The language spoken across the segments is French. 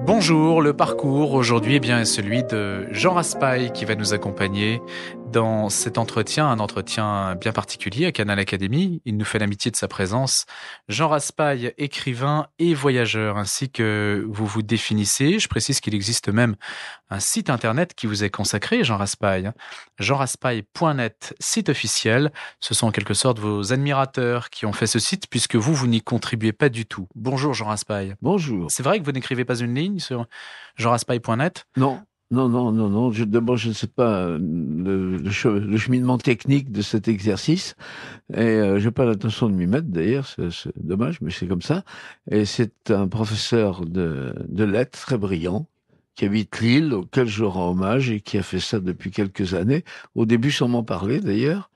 Bonjour, le parcours aujourd'hui est celui de Jean Raspail qui va nous accompagner dans cet entretien, un entretien bien particulier à Canal Académie. Il nous fait l'amitié de sa présence. Jean Raspail, écrivain et voyageur, ainsi que vous vous définissez. Je précise qu'il existe même un site internet qui vous est consacré, Jean Raspail. jeanraspail.net, site officiel. Ce sont en quelque sorte vos admirateurs qui ont fait ce site puisque vous n'y contribuez pas du tout. Bonjour Jean Raspail. Bonjour. C'est vrai que vous n'écrivez pas une ligne sur jeanraspail.net? Non, non. D'abord, je ne sais pas le cheminement technique de cet exercice, et je n'ai pas l'intention de m'y mettre. D'ailleurs, c'est dommage, mais c'est comme ça. Et c'est un professeur de lettres très brillant qui habite Lille, auquel je rends hommage et qui a fait ça depuis quelques années. Au début, sans m'en parler d'ailleurs,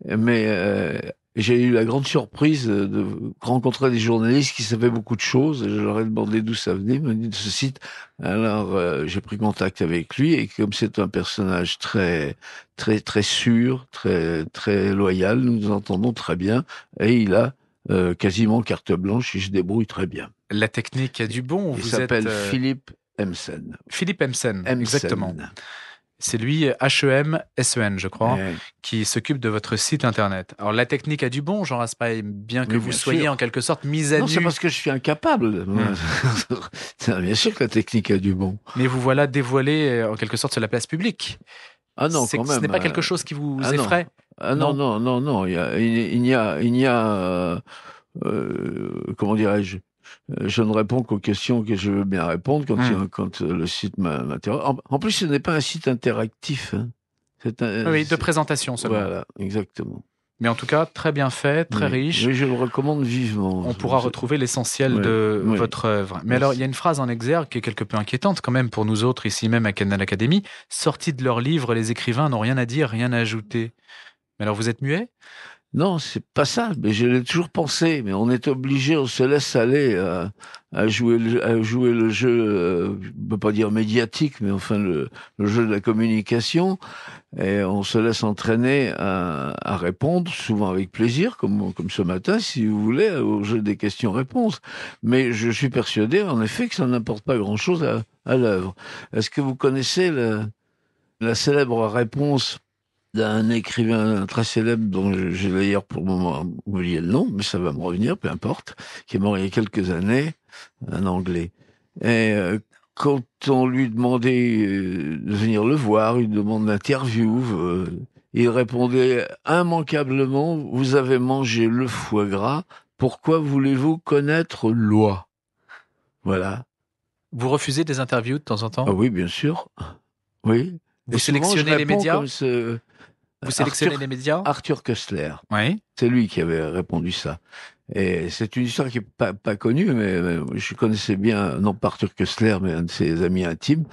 mais j'ai eu la grande surprise de rencontrer des journalistes qui savaient beaucoup de choses. Et je leur ai demandé d'où ça venait, ils m'ont dit de ce site. Alors j'ai pris contact avec lui, et comme c'est un personnage très sûr, très loyal, nous nous entendons très bien, et il a quasiment carte blanche, et je débrouille très bien. La technique a du bon. Il Vous s'appelle êtes Philippe Hemsen. Philippe Hemsen, exactement. C'est lui, H-E-M-S-E-N, je crois, qui s'occupe de votre site internet. Alors, la technique a du bon, Jean Raspail, bien que vous soyez en quelque sorte mis à nu. Non, c'est parce que je suis incapable. Bien sûr que la technique a du bon. Mais vous voilà dévoilé en quelque sorte sur la place publique. Ah non, quand même. Ce n'est pas quelque chose qui vous effraie? Non. Il n'y a, comment dirais-je? Je ne réponds qu'aux questions que je veux bien répondre quand le site m'intéresse. En plus, ce n'est pas un site interactif. Hein. Oui, de présentation seulement. Voilà, exactement. Mais en tout cas, très bien fait, très riche. Oui, je le recommande vivement. On pourra retrouver l'essentiel de votre œuvre. Mais alors, il y a une phrase en exergue qui est quelque peu inquiétante quand même pour nous autres, ici même à Canal Académie. Sortis de leurs livres, les écrivains n'ont rien à dire, rien à ajouter. Mais alors, vous êtes muet? Non, c'est pas ça, mais je l'ai toujours pensé. Mais on est obligé, on se laisse aller à jouer le jeu, je ne peux pas dire médiatique, mais enfin le jeu de la communication. Et on se laisse entraîner à répondre, souvent avec plaisir, comme ce matin, si vous voulez, au jeu des questions-réponses. Mais je suis persuadé, en effet, que ça n'apporte pas grand-chose à l'œuvre. Est-ce que vous connaissez la célèbre réponse d'un écrivain très célèbre dont j'ai d'ailleurs pour le moment oublié le nom, mais ça va me revenir, peu importe, qui est mort il y a quelques années, un Anglais. Et quand on lui demandait de venir le voir, une demande d'interview, il répondait immanquablement: « Vous avez mangé le foie gras, pourquoi voulez-vous connaître l'oie ?» Voilà. Vous refusez des interviews de temps en temps? Ah oui, bien sûr. Oui. Vous sélectionnez les médias? Vous sélectionnez les médias? Arthur Koestler. Oui. C'est lui qui avait répondu ça. Et c'est une histoire qui est pas connue, mais je connaissais bien, non pas Arthur Koestler, mais un de ses amis intimes,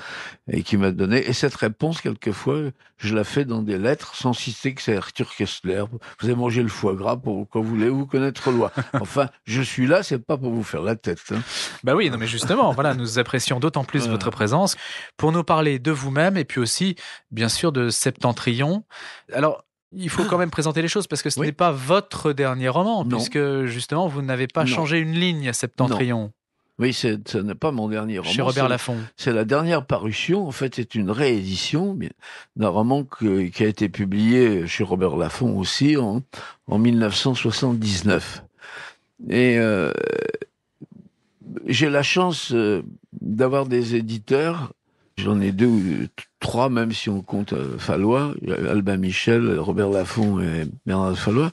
et qui m'a donné. Et cette réponse, quelquefois, je la fais dans des lettres, sans citer que c'est Arthur Koestler. Vous avez mangé le foie gras, pourquoi voulez-vous connaître loi? Enfin, je suis là, c'est pas pour vous faire la tête. Hein. Bah oui, non mais justement, voilà, nous apprécions d'autant plus votre présence pour nous parler de vous-même et puis aussi, bien sûr, de Septentrion. Alors, il faut quand même présenter les choses parce que ce n'est pas votre dernier roman, puisque justement, vous n'avez pas changé une ligne à Septentrion. Non. Oui, ce n'est pas mon dernier roman. Chez Robert Laffont. C'est la dernière parution. En fait, c'est une réédition d'un roman qui a été publié chez Robert Laffont aussi en 1979. Et j'ai la chance d'avoir des éditeurs. J'en ai 2 ou 3, même si on compte Fallois, Albin Michel, Robert Laffont et Bernard Fallois,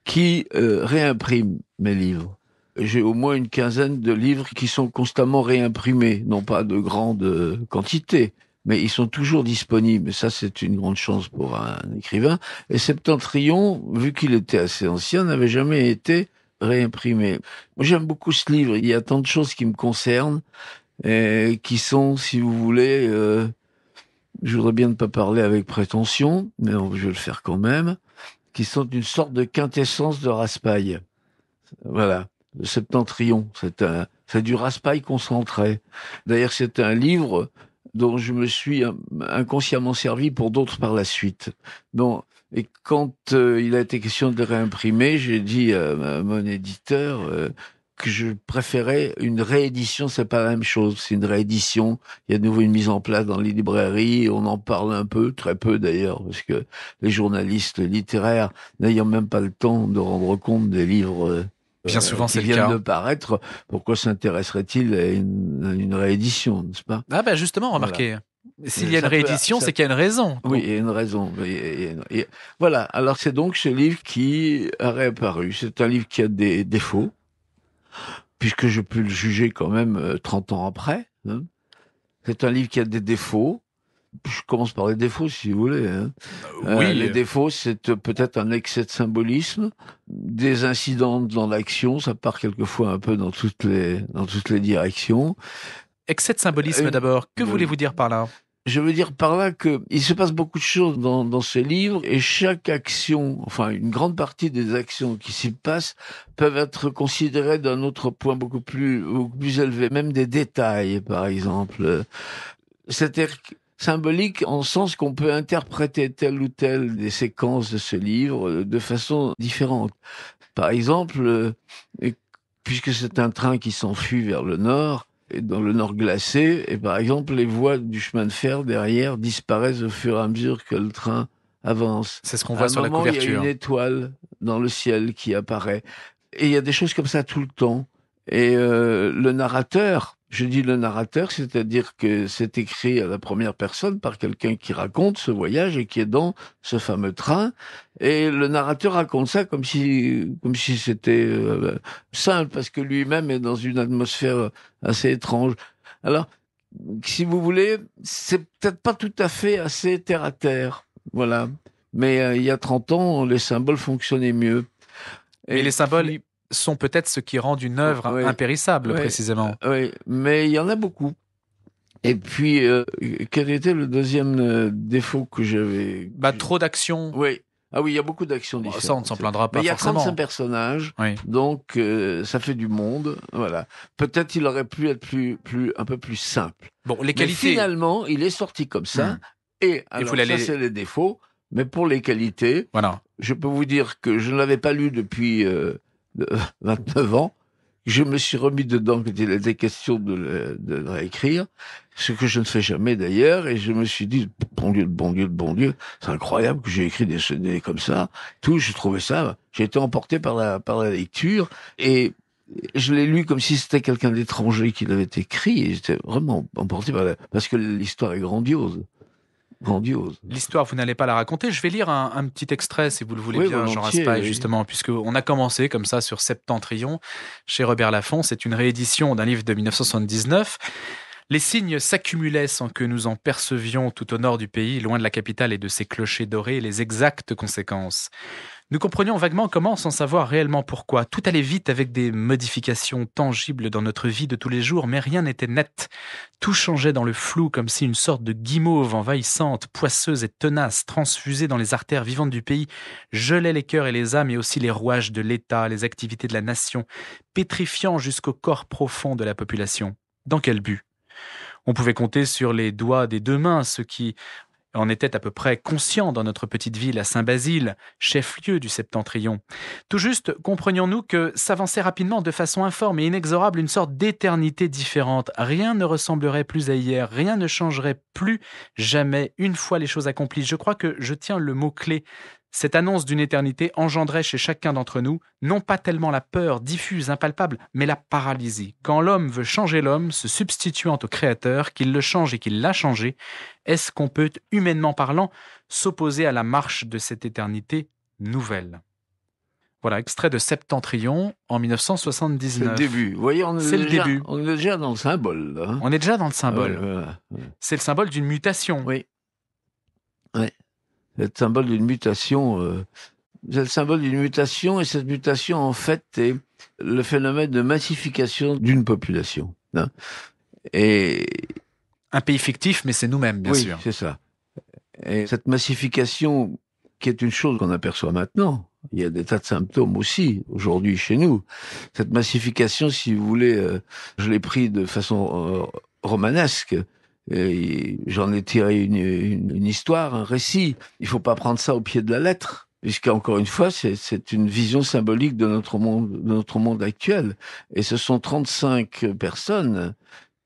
qui réimpriment mes livres. J'ai au moins une quinzaine de livres qui sont constamment réimprimés, non pas de grande quantité, mais ils sont toujours disponibles. Et ça, c'est une grande chance pour un écrivain. Et Septentrion, vu qu'il était assez ancien, n'avait jamais été réimprimé. Moi, j'aime beaucoup ce livre. Il y a tant de choses qui me concernent, et qui sont, si vous voulez, je voudrais bien ne pas parler avec prétention, mais je vais le faire quand même, qui sont une sorte de quintessence de Raspail. Voilà, le Septentrion, c'est du Raspail concentré. D'ailleurs, c'est un livre dont je me suis inconsciemment servi pour d'autres par la suite. Donc, et quand il a été question de le réimprimer, j'ai dit à mon éditeur que je préférais une réédition. C'est pas la même chose. C'est une réédition. Il y a de nouveau une mise en place dans les librairies. On en parle un peu, très peu d'ailleurs, parce que les journalistes littéraires n'ayant même pas le temps de rendre compte des livres Bien souvent, qui c'est le viennent cas. de paraître, pourquoi s'intéresserait-il à une réédition, n'est-ce pas? Ah bah justement, remarquez. S'il y a une Ça peut- réédition, ça- c'est qu'il y a une raison. Oui, il y a une raison. Voilà. Alors c'est donc ce livre qui a réapparu. C'est un livre qui a des défauts, puisque je peux le juger quand même 30 ans après. Hein. C'est un livre qui a des défauts. Je commence par les défauts, si vous voulez. Hein. Oui, Les défauts, c'est peut-être un excès de symbolisme, des incidents dans l'action, ça part quelquefois un peu dans toutes les directions. excès de symbolisme d'abord. Que euh, voulez-vous dire par là? Je veux dire par là que il se passe beaucoup de choses dans ces livres et chaque action, enfin une grande partie des actions qui s'y passent peuvent être considérées d'un autre point beaucoup plus élevé, même des détails par exemple. C'est symbolique en sens qu'on peut interpréter telle ou telle des séquences de ce livre de façon différente. Par exemple, puisque c'est un train qui s'enfuit vers le nord, et dans le nord glacé, et par exemple, les voies du chemin de fer derrière disparaissent au fur et à mesure que le train avance. C'est ce qu'on À voit un sur la moment, il y a couverture. une étoile dans le ciel qui apparaît. Et il y a des choses comme ça tout le temps. Et le narrateur, je dis le narrateur, c'est-à-dire que c'est écrit à la première personne par quelqu'un qui raconte ce voyage et qui est dans ce fameux train. Et le narrateur raconte ça comme si c'était simple, parce que lui-même est dans une atmosphère assez étrange. Alors, si vous voulez, c'est peut-être pas tout à fait assez terre à terre. Voilà. Mais il y a 30 ans, les symboles fonctionnaient mieux. Mais Et les symboles puis, sont peut-être ce qui rendent une œuvre oui, impérissable, oui, précisément. oui, mais il y en a beaucoup. Et puis, quel était le deuxième défaut que j'avais? Bah, trop d'action. Oui. Ah oui, il y a beaucoup d'actions Bon, ça, on différentes. ne s'en plaindra Mais pas il y a forcément. 35 personnages, Oui. donc ça fait du monde. Voilà. Peut-être il aurait pu être un peu plus simple. Bon, les Mais qualités. finalement, il est sorti comme ça. Hmm. Et alors, vous ça, l'allez- c'est les défauts. Mais pour les qualités, Voilà. je peux vous dire que je ne l'avais pas lu depuis 29 ans. Je me suis remis dedans quand il était question de le réécrire, ce que je ne fais jamais d'ailleurs, et je me suis dit, bon Dieu, bon Dieu, bon Dieu, c'est incroyable que j'ai écrit des CD comme ça. Tout, je trouvais ça, j'ai été emporté par la lecture, et je l'ai lu comme si c'était quelqu'un d'étranger qui l'avait écrit, et j'étais vraiment emporté parce que l'histoire est grandiose. Grandiose. L'histoire, vous n'allez pas la raconter. Je vais lire un petit extrait, si vous le voulez Oui, bien, Jean volontiers, Raspail, oui. justement, puisqu'on a commencé comme ça sur Septentrion chez Robert Laffont. C'est une réédition d'un livre de 1979. Les signes s'accumulaient sans que nous en percevions tout au nord du pays, loin de la capitale et de ses clochers dorés, les exactes conséquences. Nous comprenions vaguement comment, sans savoir réellement pourquoi. Tout allait vite avec des modifications tangibles dans notre vie de tous les jours, mais rien n'était net. Tout changeait dans le flou, comme si une sorte de guimauve envahissante, poisseuse et tenace, transfusée dans les artères vivantes du pays, gelait les cœurs et les âmes, et aussi les rouages de l'État, les activités de la nation, pétrifiant jusqu'au corps profond de la population. Dans quel but ? On pouvait compter sur les doigts des deux mains ceux qui en étaient à peu près conscients dans notre petite ville à Saint-Basile, chef-lieu du Septentrion. Tout juste comprenions-nous que s'avançait rapidement de façon informe et inexorable une sorte d'éternité différente. Rien ne ressemblerait plus à hier, rien ne changerait plus jamais une fois les choses accomplies. Je crois que je tiens le mot-clé. Cette annonce d'une éternité engendrait chez chacun d'entre nous non pas tellement la peur diffuse, impalpable, mais la paralysie. Quand l'homme veut changer l'homme, se substituant au Créateur, qu'il le change et qu'il l'a changé, est-ce qu'on peut, humainement parlant, s'opposer à la marche de cette éternité nouvelle ? Voilà, extrait de Septentrion en 1979. C'est le début. Vous voyez, C'est le début. On est déjà dans le symbole. Là, hein. On est déjà dans le symbole. Ah ouais, voilà. C'est le symbole d'une mutation. Oui. Oui. C'est le symbole d'une mutation. C'est le symbole d'une mutation, et cette mutation, en fait, est le phénomène de massification d'une population. Hein. Et Un pays fictif, mais c'est nous-mêmes, bien oui, sûr. c'est ça. Et cette massification, qui est une chose qu'on aperçoit maintenant, il y a des tas de symptômes aussi aujourd'hui chez nous. Cette massification, si vous voulez, je l'ai pris de façon romanesque. Et j'en ai tiré une histoire, un récit. Il faut pas prendre ça au pied de la lettre. puisqu'encore une fois, c'est une vision symbolique de notre monde actuel. Et ce sont 35 personnes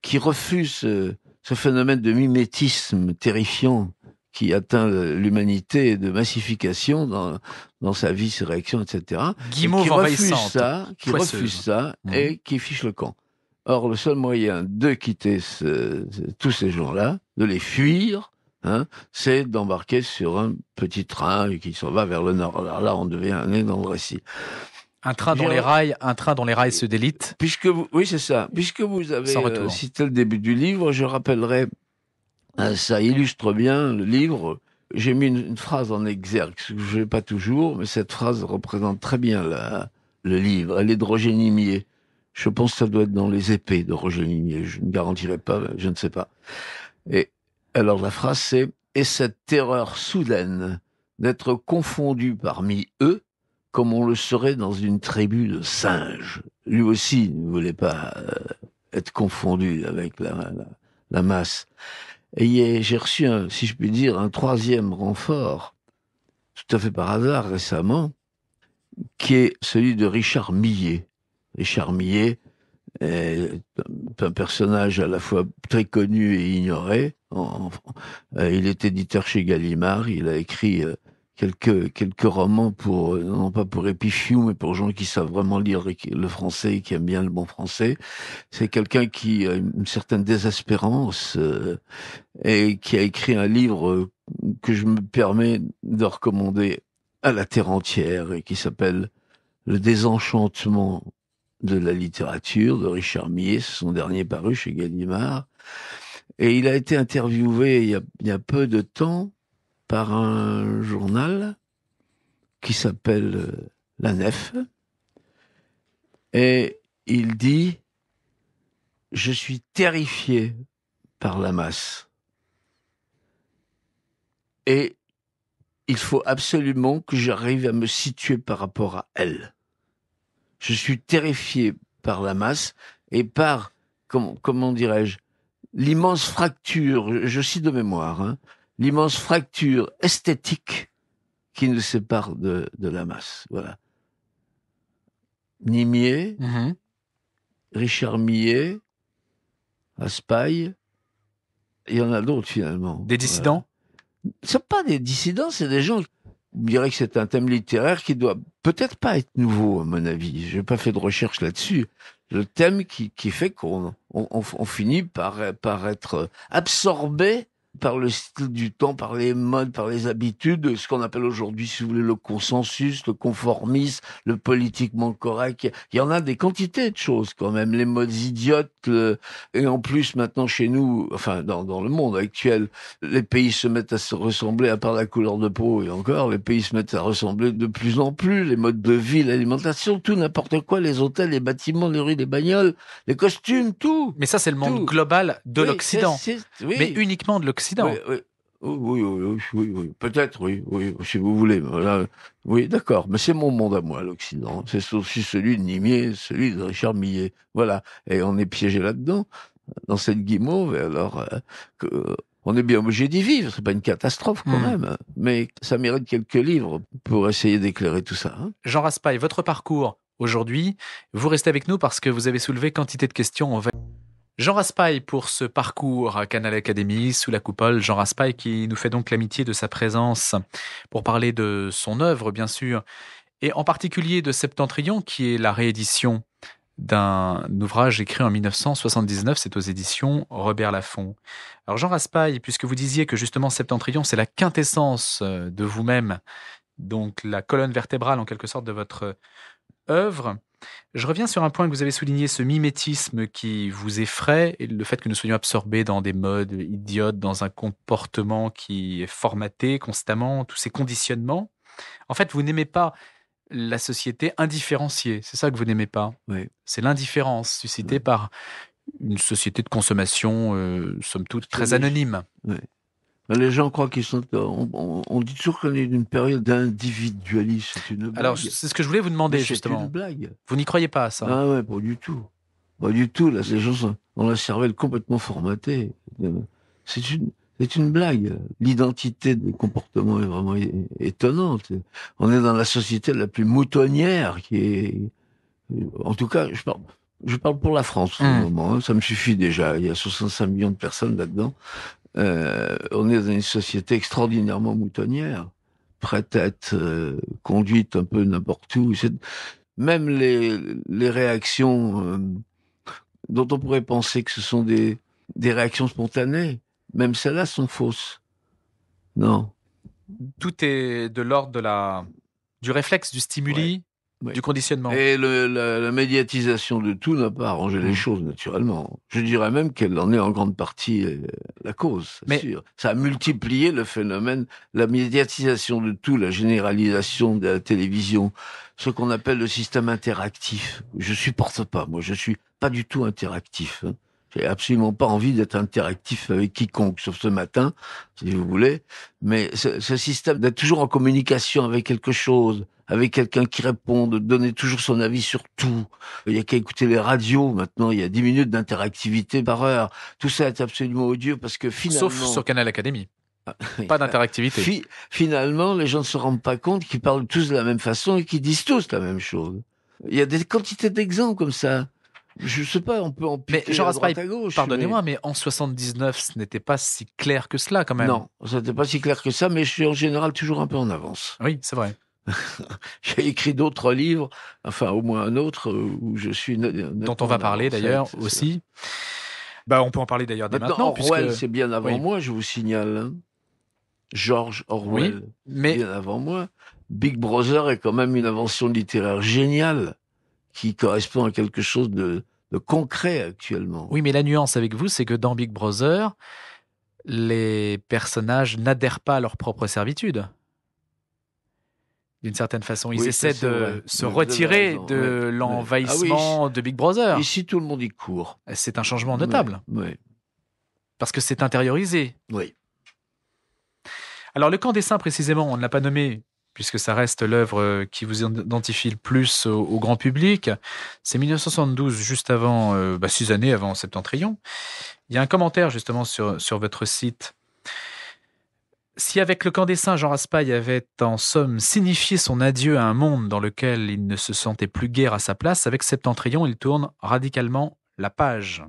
qui refusent ce phénomène de mimétisme terrifiant qui atteint l'humanité, de massification dans sa vie, ses réactions, etc. Guimauve envahissante. Qui refuse ça et qui fiche le camp. Or, le seul moyen de quitter tous ces gens-là, de les fuir, c'est d'embarquer sur un petit train qui s'en va vers le nord. Alors là, on devient dans le récit. Un train dont les rails se délitent. Oui, c'est ça. Puisque vous avez cité le début du livre, je rappellerai, ça illustre bien le livre. J'ai mis une phrase en exergue, ce que je n'ai pas toujours, mais cette phrase représente très bien le livre. Elle est de Roger Nimier. Je pense que ça doit être dans Les Épées de Roger Nimier. Je ne garantirai pas, je ne sais pas. Et alors la phrase c'est « Et cette terreur soudaine d'être confondu parmi eux, comme on le serait dans une tribu de singes. » Lui aussi ne voulait pas être confondu avec la masse. Et j'ai reçu, si je puis dire, un troisième renfort, tout à fait par hasard récemment, qui est celui de Richard Millet. Richard Millet est un personnage à la fois très connu et ignoré. Il est éditeur chez Gallimard, il a écrit quelques romans non pas pour épicieux, mais pour gens qui savent vraiment lire le français et qui aiment bien le bon français. C'est quelqu'un qui a une certaine désespérance et qui a écrit un livre que je me permets de recommander à la terre entière et qui s'appelle Le désenchantement de la littérature de Richard Millet, c'est son dernier paru chez Gallimard. Et il a été interviewé il y a peu de temps par un journal qui s'appelle La Nef. Et il dit « Je suis terrifié par la masse. Et il faut absolument que j'arrive à me situer par rapport à elle. Je suis terrifié par la masse et par, comment dirais-je, l'immense fracture, je cite de mémoire, l'immense fracture esthétique qui nous sépare de la masse. » Voilà. Nimier, Richard Millet, Raspail, il y en a d'autres finalement. Des dissidents ? C'est pas des dissidents, c'est des gens. Je dirais que c'est un thème littéraire qui doit peut-être pas être nouveau, à mon avis. Je n'ai pas fait de recherche là-dessus. Le thème qui fait qu'on finit par être absorbé par le style du temps, par les modes, par les habitudes, ce qu'on appelle aujourd'hui, si vous voulez, le consensus, le conformisme, le politiquement correct. Il y en a des quantités de choses quand même, les modes idiotes, et en plus maintenant chez nous, enfin dans le monde actuel, les pays se mettent à se ressembler à part la couleur de peau, et encore, les pays se mettent à ressembler de plus en plus, les modes de vie, l'alimentation, tout, n'importe quoi, les hôtels, les bâtiments, les rues, les bagnoles, les costumes, tout. Mais ça, c'est le monde global de l'Occident. Oui. Mais uniquement de l'Occident. Oui. Peut-être, oui, si vous voulez. Voilà. Oui, d'accord. Mais c'est mon monde à moi, l'Occident. C'est aussi celui de Nimier, celui de Richard Millet. Voilà. Et on est piégé là-dedans, dans cette guimauve. Et alors, on est bien obligé d'y vivre. C'est pas une catastrophe quand même. Mais ça mérite quelques livres pour essayer d'éclairer tout ça. Jean Raspail, votre parcours aujourd'hui, vous restez avec nous parce que vous avez soulevé quantité de questions. Jean Raspail pour ce parcours à Canal Académie, sous la coupole. Jean Raspail qui nous fait donc l'amitié de sa présence pour parler de son œuvre, bien sûr, et en particulier de Septentrion, qui est la réédition d'un ouvrage écrit en 1979, c'est aux éditions Robert Laffont. Alors Jean Raspail, puisque vous disiez que justement Septentrion, c'est la quintessence de vous-même, donc la colonne vertébrale en quelque sorte de votre œuvre, je reviens sur un point que vous avez souligné, ce mimétisme qui vous effraie et le fait que nous soyons absorbés dans des modes idiotes, dans un comportement qui est formaté constamment, tous ces conditionnements. En fait, vous n'aimez pas la société indifférenciée, c'est ça que vous n'aimez pas. Oui. C'est l'indifférence suscitée par une société de consommation, somme toute, très anonyme. Oui. Les gens croient qu'ils sont... On dit toujours qu'on est d'une période d'individualisme. C'est une blague. Alors, c'est ce que je voulais vous demander, justement. C'est une blague. Vous n'y croyez pas à ça? Ah ouais, pas du tout. Pas du tout. Là, les gens ont la cervelle complètement formatée. C'est une blague. L'identité des comportements est vraiment étonnante. On est dans la société la plus moutonnière qui est... En tout cas, je parle pour la France pour le moment. Hein. Ça me suffit déjà. Il y a 65 millions de personnes là-dedans. On est dans une société extraordinairement moutonnière, prête à être conduite un peu n'importe où. Même les réactions dont on pourrait penser que ce sont des réactions spontanées, même celles-là sont fausses. Non. Tout est de l'ordre du réflexe, du stimuli, Ouais. du conditionnement. Et la médiatisation de tout n'a pas arrangé les choses, naturellement. Je dirais même qu'elle en est en grande partie la cause, c'est sûr. Ça a multiplié le phénomène, la médiatisation de tout, la généralisation de la télévision, ce qu'on appelle le système interactif. Je supporte pas, moi, je suis pas du tout interactif. Hein. J'ai absolument pas envie d'être interactif avec quiconque, sauf ce matin, si vous voulez. Mais ce système d'être toujours en communication avec quelque chose, avec quelqu'un qui répond, de donner toujours son avis sur tout. Il y a qu'à écouter les radios maintenant, il y a 10 minutes d'interactivité par heure. Tout ça est absolument odieux parce que finalement... Sauf sur Canal Académie. Pas d'interactivité. Finalement, les gens ne se rendent pas compte qu'ils parlent tous de la même façon et qu'ils disent tous la même chose. Il y a des quantités d'exemples comme ça. Je sais pas, on peut en piquer à droite à gauche. Pardonnez-moi, mais en 79, ce n'était pas si clair que cela, quand même. Non, ça n'était pas si clair que ça, mais je suis en général toujours un peu en avance. Oui, c'est vrai. J'ai écrit d'autres livres, enfin au moins un autre, où je suis... dont on va parler d'ailleurs aussi. Bah, on peut en parler d'ailleurs dès maintenant. Orwell, c'est bien avant moi, je vous signale. Hein. George Orwell, bien avant moi. Big Brother est quand même une invention littéraire géniale qui correspond à quelque chose de concret actuellement. Oui, mais la nuance avec vous, c'est que dans Big Brother, les personnages n'adhèrent pas à leur propre servitude. D'une certaine façon, ils essaient de se retirer de l'envahissement de Big Brother. Ici, tout le monde y court. C'est un changement notable. Oui. Parce que c'est intériorisé. Oui. Alors, le camp des saints, précisément, on ne l'a pas nommé, puisque ça reste l'œuvre qui vous identifie le plus au grand public. C'est 1972, juste avant, 6 années avant Septentrion. Il y a un commentaire, justement, sur votre site. Si avec le camp des saints, Jean Raspail avait en somme signifié son adieu à un monde dans lequel il ne se sentait plus guère à sa place, avec Septentrion, il tourne radicalement la page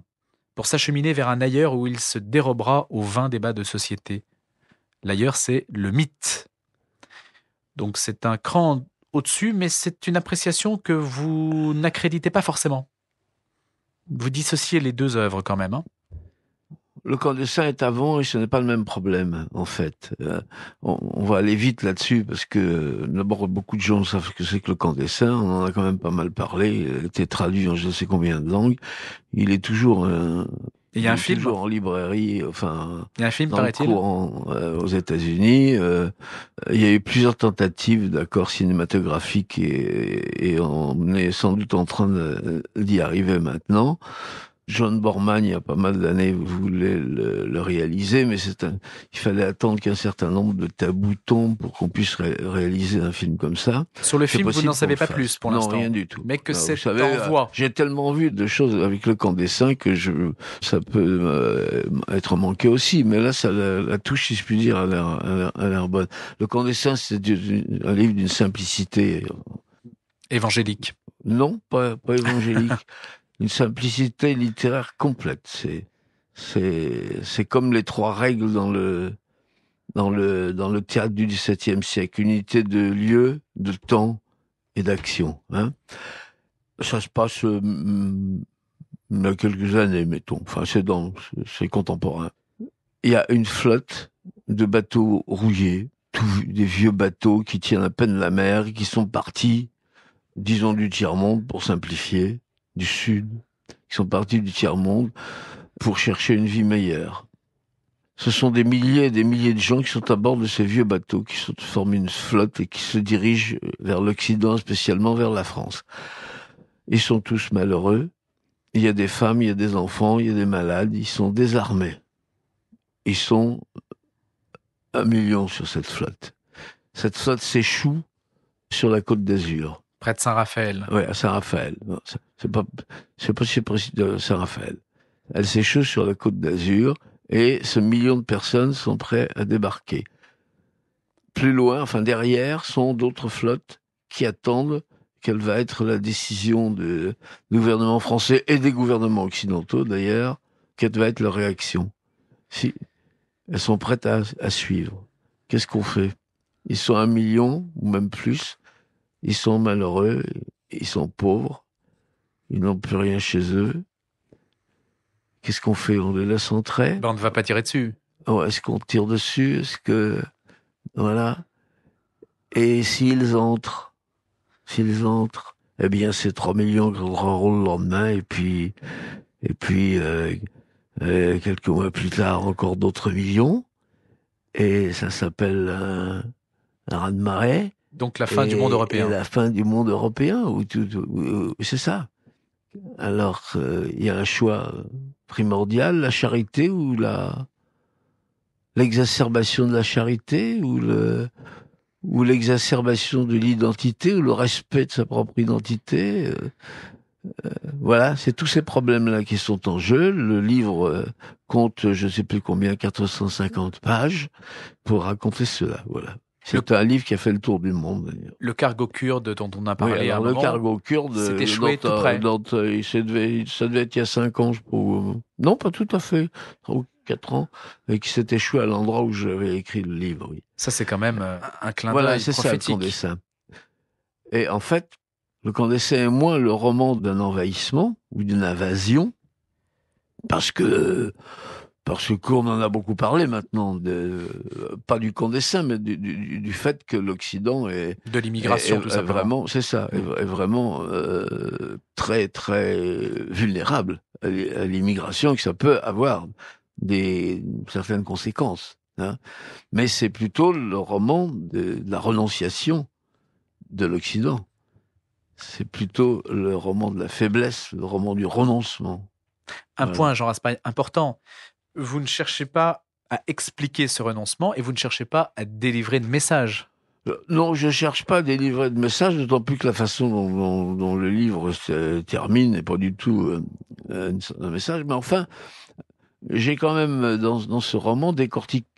pour s'acheminer vers un ailleurs où il se dérobera aux vains débats de société. L'ailleurs, c'est le mythe. Donc c'est un cran au-dessus, mais c'est une appréciation que vous n'accréditez pas forcément. Vous dissociez les deux œuvres quand même, hein. Le camp des saints est avant et ce n'est pas le même problème, en fait. On va aller vite là-dessus parce que d'abord beaucoup de gens savent ce que c'est que le camp des saints. On en a quand même pas mal parlé. Il a été traduit en je ne sais combien de langues. Il est toujours il y a un film toujours en librairie, enfin, il y a un film, dans le courant aux États-Unis. Il y a eu plusieurs tentatives d'accords cinématographiques et on est sans doute en train d'y arriver maintenant. John Borman, il y a pas mal d'années, voulait le réaliser, mais il fallait attendre qu'un certain nombre de tabous tombent pour qu'on puisse réaliser un film comme ça. Sur le film, vous n'en savez pas plus pour l'instant. Non, rien du tout. Mais que c'est en voie. J'ai tellement vu de choses avec le camp des saints que ça peut être manqué aussi. Mais là, la touche, si je puis dire, a l'air bonne. Le camp des saints, c'est un livre d'une simplicité. Évangélique. Non, pas évangélique. Une simplicité littéraire complète. C'est comme les trois règles dans le théâtre du XVIIe siècle. Unité de lieu, de temps et d'action. Hein. Ça se passe il y a quelques années, mettons. Enfin, c'est contemporain. Il y a une flotte de bateaux rouillés, des vieux bateaux qui tiennent à peine la mer, qui sont partis, disons, du tiers-monde, pour simplifier, du Sud, qui sont partis du tiers-monde pour chercher une vie meilleure. Ce sont des milliers et des milliers de gens qui sont à bord de ces vieux bateaux, qui forment une flotte et qui se dirigent vers l'Occident, spécialement vers la France. Ils sont tous malheureux. Il y a des femmes, il y a des enfants, il y a des malades. Ils sont désarmés. Ils sont 1 million sur cette flotte. Cette flotte s'échoue sur la Côte d'Azur. Près de Saint-Raphaël. Oui, à Saint-Raphaël. C'est pas si précis de Saint-Raphaël. Elle s'échoue sur la Côte d'Azur Et ce million de personnes sont prêts à débarquer. Plus loin, enfin derrière, sont d'autres flottes qui attendent quelle va être la décision du gouvernement français et des gouvernements occidentaux d'ailleurs, quelle va être leur réaction. Si elles sont prêtes à suivre, qu'est-ce qu'on fait? Ils sont 1 million, ou même plus, ils sont malheureux, ils sont pauvres, ils n'ont plus rien chez eux. Qu'est-ce qu'on fait? On les laisse entrer? On ne va pas tirer dessus. Oh, est-ce qu'on tire dessus? Est-ce que... Voilà. Et s'ils entrent, eh bien, ces 3 millions grandiront le lendemain, et puis, quelques mois plus tard, encore d'autres millions, et ça s'appelle un raz-de-marée. Donc la fin du monde européen. Et la fin du monde européen, c'est ça. Alors, il y a un choix primordial, la charité ou l'exacerbation de la charité ou l'exacerbation de l'identité ou le respect de sa propre identité. Voilà, c'est tous ces problèmes-là qui sont en jeu. Le livre compte, je ne sais plus combien, 450 pages pour raconter cela. Voilà. C'est un livre qui a fait le tour du monde, d'ailleurs. Le cargo kurde dont on a parlé oui, alors, à un moment. Le cargo kurde, c'est échoué tout près. Ça devait être il y a 5 ans, je crois. Non, pas tout à fait. 3 ou 4 ans. Et qui s'est échoué à l'endroit où j'avais écrit le livre, oui. Ça, c'est quand même un clin d'œil voilà, c'est prophétique. Ça, le Camp des Saints. Et en fait, le Camp des Saints est moins le roman d'un envahissement ou d'une invasion, parce que qu'on en a beaucoup parlé maintenant, pas du Camp des Saints, mais du fait que l'Occident est... De l'immigration, tout simplement. Vraiment, c'est ça, est vraiment très, très vulnérable à l'immigration, et que ça peut avoir certaines conséquences. Hein. Mais c'est plutôt le roman de la renonciation de l'Occident. C'est plutôt le roman de la faiblesse, le roman du renoncement. Un point, Jean Raspail, important. Vous ne cherchez pas à expliquer ce renoncement et vous ne cherchez pas à délivrer de message. Non, je cherche pas à délivrer de message, d'autant plus que la façon dont le livre se termine n'est pas du tout un message. Mais enfin, j'ai quand même, dans ce roman,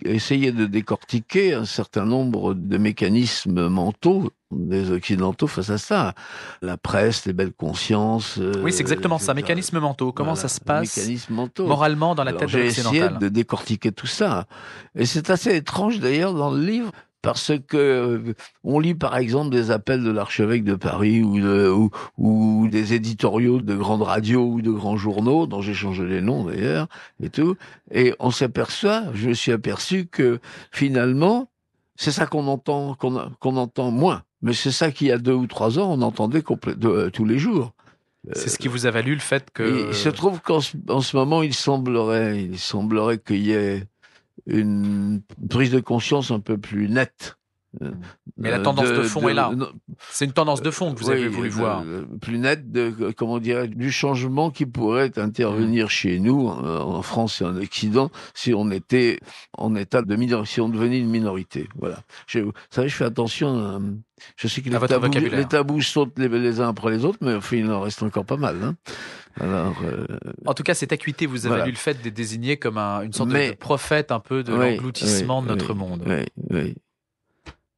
essayé de décortiquer un certain nombre de mécanismes mentaux des Occidentaux face à ça. La presse, les belles consciences... oui, c'est exactement ça, mécanismes mentaux. Comment ça se passe moralement dans la tête de l'occidental? J'ai essayé de décortiquer tout ça. Et c'est assez étrange, d'ailleurs, dans le livre, parce que on lit par exemple des appels de l'archevêque de Paris ou des éditoriaux de grandes radios ou de grands journaux, dont j'ai changé les noms d'ailleurs, et tout. Et je me suis aperçu que finalement, c'est ça qu'on entend moins. Mais c'est ça qu'il y a 2 ou 3 ans, on entendait tous les jours. C'est ce qui vous a valu le fait que... Il se trouve qu'en ce moment, il semblerait qu'il y ait une prise de conscience un peu plus nette. Mais la tendance de fond est là. C'est une tendance de fond que vous avez voulu voir. Plus nette du changement qui pourrait intervenir chez nous, en France et en Occident, si on était en état de minorité, si on devenait une minorité. Voilà. Vous savez, je fais attention. Je sais que les tabous sautent les uns après les autres, mais enfin, il en reste encore pas mal. Hein. Alors, en tout cas, cette acuité vous a valu le fait de désigner comme une sorte de prophète un peu de l'engloutissement de notre monde. Oui.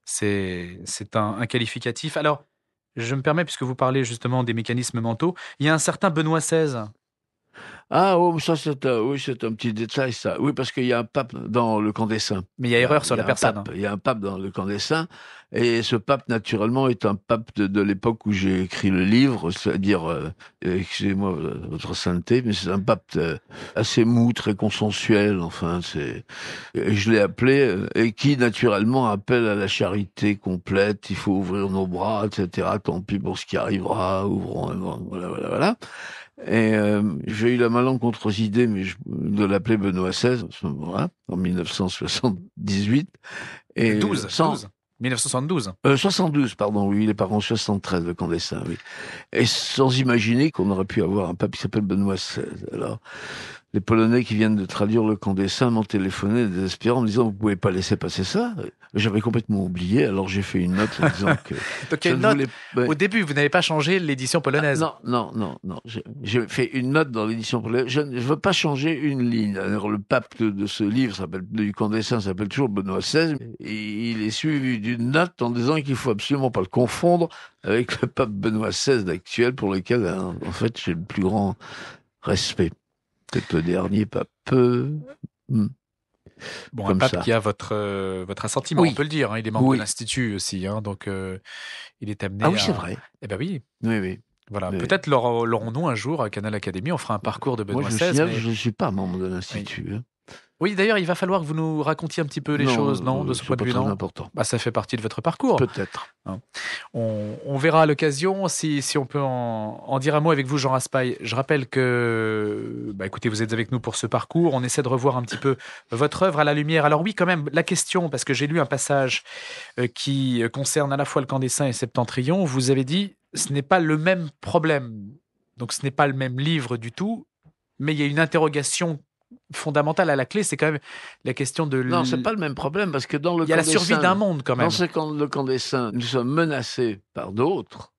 C'est un qualificatif. Alors, je me permets, puisque vous parlez justement des mécanismes mentaux, il y a un certain Benoît XVI. Ah, ça c'est un petit détail, ça. Oui, parce qu'il y a un pape dans le Camp des Saints. Mais il y a erreur sur la personne. Il y a un pape dans le Camp des Saints, et ce pape, naturellement, est un pape de l'époque où j'ai écrit le livre, c'est-à-dire, excusez-moi votre sainteté, mais c'est un pape assez mou, très consensuel, enfin, et je l'ai appelé, et qui, naturellement, appelle à la charité complète, il faut ouvrir nos bras, etc., tant pis pour ce qui arrivera, ouvrons, voilà. Et j'ai eu la malencontreuse idée de l'appeler Benoît XVI, à ce moment-là, en 1978. Et 1972. 72, pardon, oui, il est par en 73, le Camp des Saints, oui. Et sans imaginer qu'on aurait pu avoir un pape qui s'appelle Benoît XVI. Alors, les Polonais qui viennent de traduire Le Camp des Saints m'ont téléphoné désespérant en me disant vous pouvez pas laisser passer ça. J'avais complètement oublié, alors j'ai fait une note en disant que Donc il y a une note. Au début, vous n'avez pas changé l'édition polonaise. Non. J'ai fait une note dans l'édition polonaise. Je ne veux pas changer une ligne. Alors le pape de ce livre du Camp des Saints s'appelle toujours Benoît XVI. Et il est suivi d'une note en disant qu'il faut absolument pas le confondre avec le pape Benoît XVI actuel, pour lequel en fait j'ai le plus grand respect. Peut-être le dernier pape. Bon, un pape qui a votre assentiment, on peut le dire. Hein, il est membre de l'Institut aussi, hein, donc il est amené. Ah oui, c'est vrai. Eh ben oui. Oui. Voilà. Peut-être l'aurons-nous un jour à Canal Académie. On fera un parcours de Benoît XVI. Moi, je ne suis pas membre de l'Institut. Oui. Oui, d'ailleurs, il va falloir que vous nous racontiez un petit peu les choses, non, de ce point de vue, non ? Important. Bah, ça fait partie de votre parcours. Peut-être. Hein. On verra à l'occasion si on peut en dire un mot avec vous, Jean Raspail. Je rappelle que, écoutez, vous êtes avec nous pour ce parcours. On essaie de revoir un petit peu votre œuvre à la lumière. Alors oui, quand même, la question, parce que j'ai lu un passage qui concerne à la fois le Camp des Saints et Septentrion. Vous avez dit, ce n'est pas le même problème. Donc, ce n'est pas le même livre du tout, mais il y a une interrogation fondamentale à la clé, c'est quand même la question de... Non, c'est pas le même problème, parce que dans le il y a la survie d'un monde, quand même. Dans le Camp des Saints, nous sommes menacés par d'autres,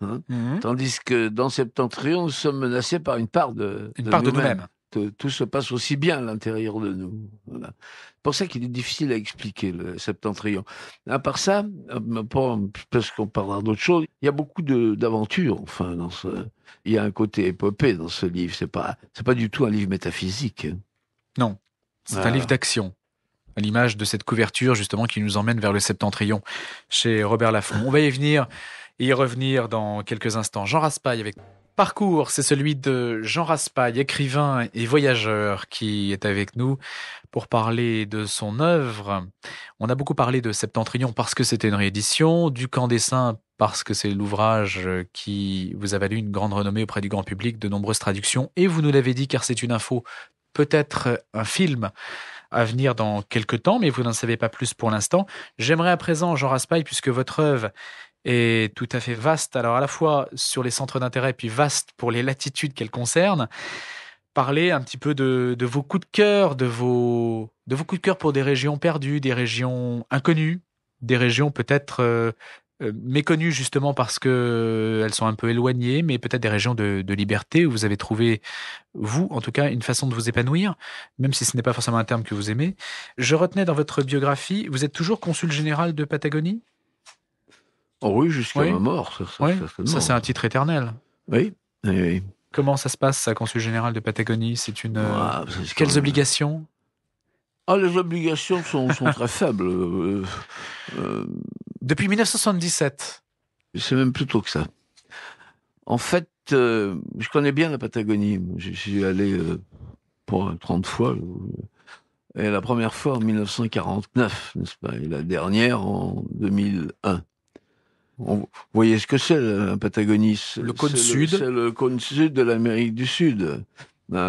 hein, tandis que dans Septentrion, nous sommes menacés par une part de nous-mêmes. Tout se passe aussi bien à l'intérieur de nous. Voilà. C'est pour ça qu'il est difficile à expliquer, le Septentrion. À part ça, parce qu'on parlera d'autres choses, il y a beaucoup d'aventures. Enfin, il y a un côté épopée dans ce livre. C'est pas du tout un livre métaphysique. Non, c'est un livre d'action. À l'image de cette couverture, justement, qui nous emmène vers le Septentrion chez Robert Laffont. On va y venir et y revenir dans quelques instants. Jean Raspail avec parcours, c'est celui de Jean Raspail, écrivain et voyageur, qui est avec nous pour parler de son œuvre. On a beaucoup parlé de Septentrion parce que c'était une réédition, du Camp des Saints parce que c'est l'ouvrage qui vous a valu une grande renommée auprès du grand public, de nombreuses traductions, et vous nous l'avez dit car c'est une info, peut-être un film à venir dans quelques temps, mais vous n'en savez pas plus pour l'instant. J'aimerais à présent, Jean Raspail, puisque votre œuvre est tout à fait vaste, alors à la fois sur les centres d'intérêt, puis vaste pour les latitudes qu'elle concerne, parler un petit peu de vos coups de cœur, de vos coups de cœur pour des régions perdues, des régions inconnues, des régions peut-être méconnues justement parce qu'elles sont un peu éloignées, mais peut-être des régions de liberté où vous avez trouvé, vous, en tout cas, une façon de vous épanouir, même si ce n'est pas forcément un terme que vous aimez. Je retenais dans votre biographie, vous êtes toujours consul général de Patagonie ? Oh oui, jusqu'à ma mort. Ça, c'est un titre éternel. Oui. Comment ça se passe, ça, consul général de Patagonie ? C'est une... Quelles obligations ? Les obligations sont très faibles. Depuis 1977. C'est même plus tôt que ça. En fait, je connais bien la Patagonie. Je suis allé pour 30 fois. Et la première fois en 1949, n'est-ce pas ? Et la dernière en 2001. Vous voyez ce que c'est, la Patagonie ? Le cône sud. C'est le cône sud de l'Amérique du Sud.